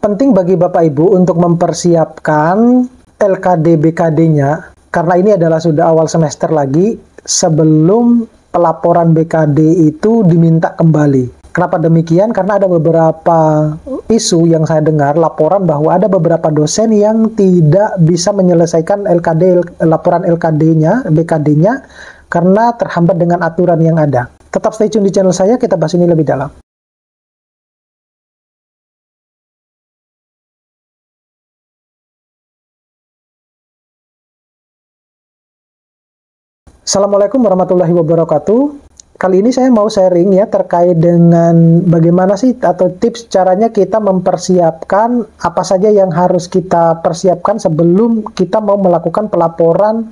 Penting bagi Bapak Ibu untuk mempersiapkan LKD BKD-nya, karena ini adalah sudah awal semester lagi, sebelum pelaporan BKD itu diminta kembali. Kenapa demikian? Karena ada beberapa isu yang saya dengar, laporan bahwa ada beberapa dosen yang tidak bisa menyelesaikan laporan LKD-nya, BKD-nya, karena terhambat dengan aturan yang ada. Tetap stay tune di channel saya, kita bahas ini lebih dalam. Assalamualaikum warahmatullahi wabarakatuh. Kali ini saya mau sharing ya terkait dengan bagaimana sih atau tips caranya kita mempersiapkan apa saja yang harus kita persiapkan sebelum kita mau melakukan pelaporan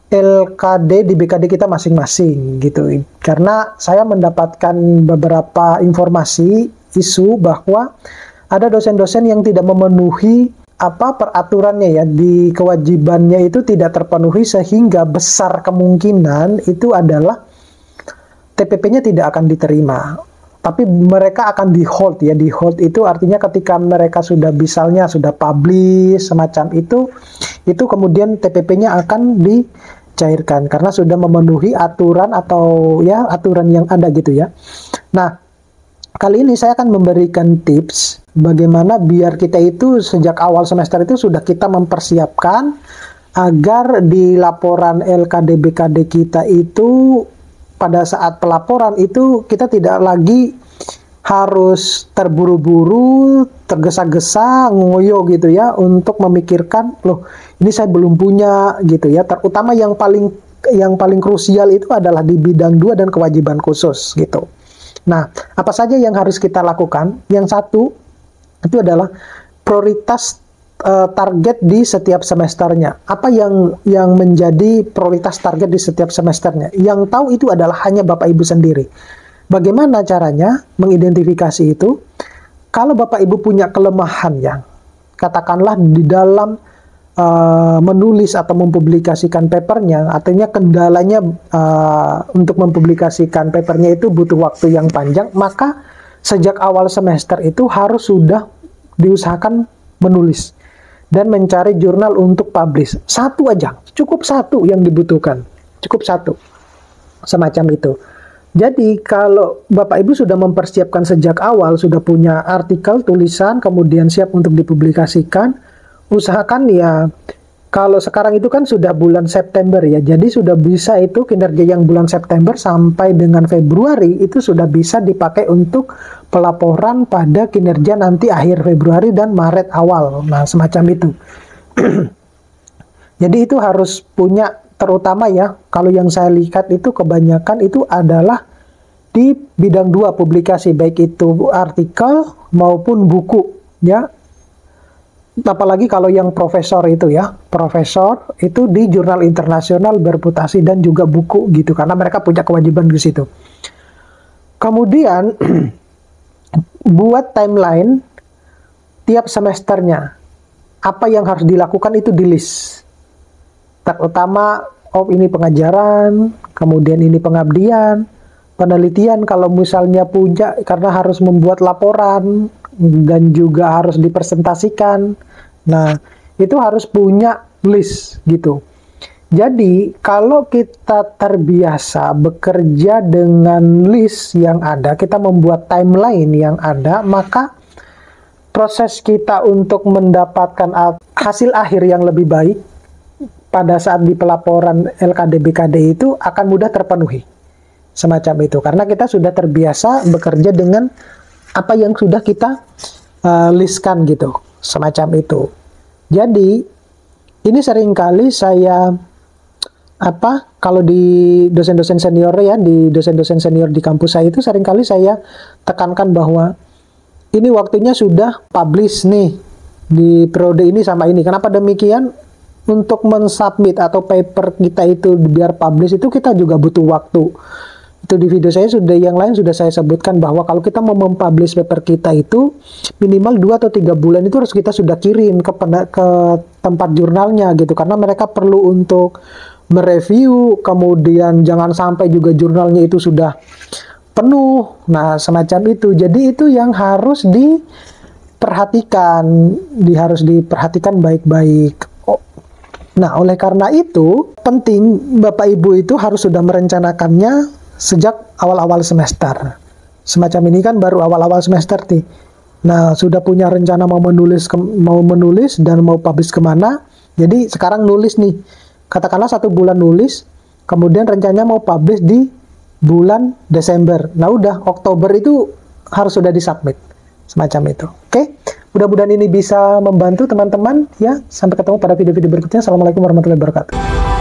LKD di BKD kita masing-masing gitu. Karena saya mendapatkan beberapa informasi isu bahwa ada dosen-dosen yang tidak memenuhi peraturannya ya, di kewajibannya itu tidak terpenuhi, sehingga besar kemungkinan itu adalah TPP-nya tidak akan diterima, tapi mereka akan di hold ya. Di hold itu artinya ketika mereka sudah misalnya sudah publish semacam itu kemudian TPP-nya akan dicairkan karena sudah memenuhi aturan atau ya aturan yang ada gitu ya. Nah, kali ini saya akan memberikan tips bagaimana biar kita itu sejak awal semester itu sudah kita mempersiapkan agar di laporan LKD BKD kita itu pada saat pelaporan itu kita tidak lagi harus terburu-buru, tergesa-gesa, ngoyo gitu ya untuk memikirkan, loh ini saya belum punya gitu ya. Terutama yang paling krusial itu adalah di bidang 2 dan kewajiban khusus gitu. Nah, apa saja yang harus kita lakukan? Yang satu, itu adalah prioritas target di setiap semesternya. Apa yang menjadi prioritas target di setiap semesternya? Yang tahu itu adalah hanya Bapak Ibu sendiri. Bagaimana caranya mengidentifikasi itu? Kalau Bapak Ibu punya kelemahan yang, katakanlah di dalam menulis atau mempublikasikan papernya, artinya kendalanya untuk mempublikasikan papernya itu butuh waktu yang panjang, maka sejak awal semester itu harus sudah diusahakan menulis dan mencari jurnal untuk publish. Satu aja, cukup satu yang dibutuhkan, cukup satu, semacam itu. Jadi kalau Bapak Ibu sudah mempersiapkan sejak awal, sudah punya artikel, tulisan, kemudian siap untuk dipublikasikan, usahakan ya, kalau sekarang itu kan sudah bulan September ya, jadi sudah bisa itu kinerja yang bulan September sampai dengan Februari itu sudah bisa dipakai untuk pelaporan pada kinerja nanti akhir Februari dan Maret awal. Nah, semacam itu. Jadi itu harus punya, terutama ya, kalau yang saya lihat itu kebanyakan itu adalah di bidang 2 publikasi, baik itu artikel maupun buku ya. Apalagi kalau yang profesor itu ya, profesor itu di jurnal internasional berputasi dan juga buku gitu, karena mereka punya kewajiban di situ. Kemudian buat timeline tiap semesternya, apa yang harus dilakukan itu di list. Terutama ini pengajaran, kemudian ini pengabdian, penelitian kalau misalnya punya, karena harus membuat laporan dan juga harus dipresentasikan. Nah, itu harus punya list gitu. Jadi, kalau kita terbiasa bekerja dengan list yang ada, kita membuat timeline yang ada, maka proses kita untuk mendapatkan hasil akhir yang lebih baik pada saat di pelaporan LKD BKD itu akan mudah terpenuhi. Semacam itu. Karena kita sudah terbiasa bekerja dengan apa yang sudah kita listkan gitu, semacam itu. Jadi ini seringkali saya kalau di dosen-dosen senior ya, di dosen-dosen senior di kampus saya itu seringkali saya tekankan bahwa ini waktunya sudah publish nih di periode ini sama ini. Kenapa demikian? Untuk mensubmit atau paper kita itu biar publish itu kita juga butuh waktu. Itu di video saya yang lain sudah saya sebutkan bahwa kalau kita mau mempublish paper kita itu minimal 2 atau 3 bulan itu harus kita sudah kirim ke tempat jurnalnya gitu, karena mereka perlu untuk mereview, kemudian jangan sampai juga jurnalnya itu sudah penuh. Nah, semacam itu. Jadi itu yang harus harus diperhatikan baik-baik. Nah, oleh karena itu, penting Bapak Ibu itu harus sudah merencanakannya sejak awal-awal semester. Semacam ini kan baru awal-awal semester nih. Nah, sudah punya rencana mau menulis dan mau publish kemana. Jadi sekarang nulis nih. Katakanlah 1 bulan nulis, kemudian rencananya mau publish di bulan Desember. Nah, udah Oktober itu harus sudah disubmit. Semacam itu. Oke? Mudah-mudahan ini bisa membantu teman-teman ya. Sampai ketemu pada video-video berikutnya. Assalamualaikum warahmatullahi wabarakatuh.